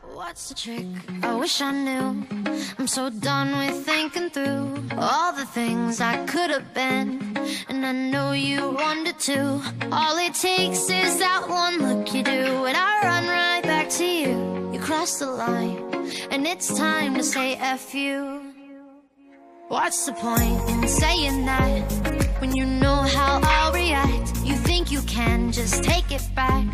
What's the trick? I wish I knew. I'm so done with thinking through all the things I could have been, and I know you wanted to. All it takes is that one look you do, and I run right back to you. You cross the line, and it's time to say F you. What's the point in saying that when you know how I'll react? You think you can just take it back,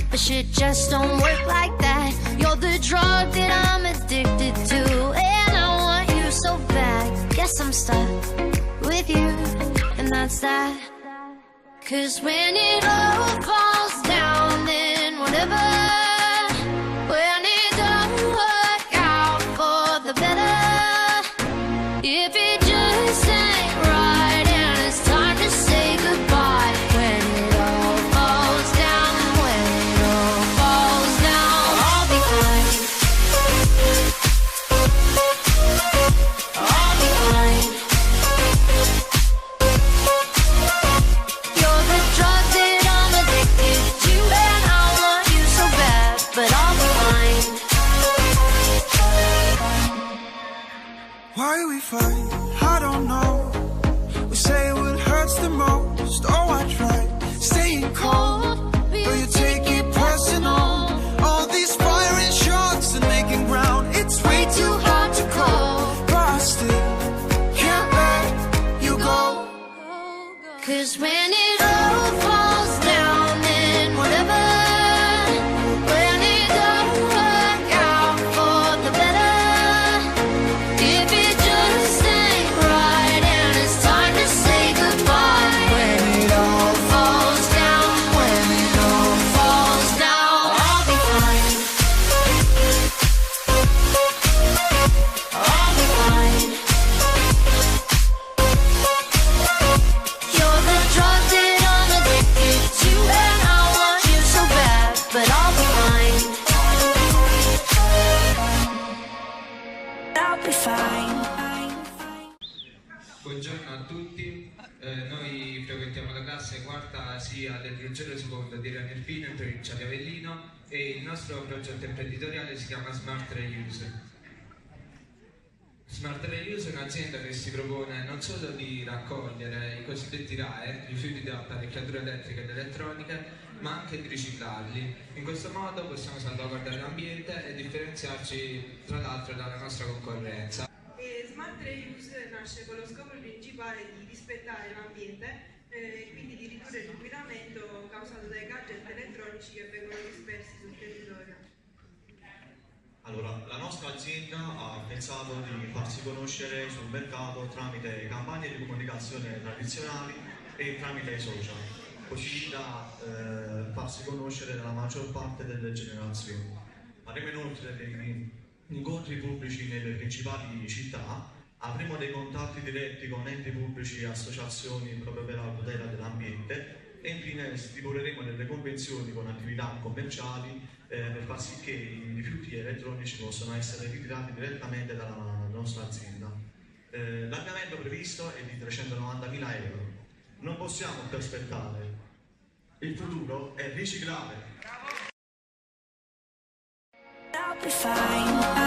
but shit just don't work like that. You're the drug that I'm addicted to, and I want you so bad. Guess I'm stuck with you, and that's that. 'Cause when it all falls down, then whatever. When it don't work out for the better, if it just ain't right and it's time to say goodbye. When it all falls down, when it all falls down, I'll be fine. I'll be fine. You're the drug that I'm addicted to, and I want you so bad, but I'll be fine. Why we fight? I don't know. We say what hurts the most. Oh, I try staying cold, but you take it personal. All these firing shots and making ground, it's way too hard to call. But I still can't let you go. 'Cause when it all falls down, then whatever. When it don't work out for the better, if it just ain't right and it's time to say goodbye. When it all falls down, when it all falls down, I'll be fine. I'll be fine. You're the drug that I'm addicted to, and I want you so bad, but I'll be fine. I'll be fine. Buongiorno a tutti, noi frequentiamo la classe quarta sia del Liceo secondo di Ranelpino in provincia di Avellino e il nostro progetto imprenditoriale si chiama Smart Reuse. Smart Reuse è un'azienda che si propone non solo di raccogliere i cosiddetti RAE, rifiuti di apparecchiature elettriche ed elettroniche, ma anche di riciclarli. In questo modo possiamo salvaguardare l'ambiente e differenziarci tra l'altro dalla nostra concorrenza. Smart Reuse nasce con lo scopo principale di rispettare l'ambiente e quindi di ridurre l'inquinamento causato dai gadget elettronici che vengono dispersi sul territorio. Allora, la nostra azienda ha pensato di farsi conoscere sul mercato tramite campagne di comunicazione tradizionali e tramite i social, così da farsi conoscere dalla maggior parte delle generazioni. Faremo inoltre degli incontri pubblici nelle principali città, avremo dei contatti diretti con enti pubblici e associazioni proprio per la tutela dell'ambiente e infine stipuleremo delle convenzioni con attività commerciali per far sì che i rifiuti elettronici possano essere ritirati direttamente dalla nostra azienda. L'avviamento previsto è di 390.000 euro. Non possiamo più aspettare. Il futuro è riciclare. I'll be fine.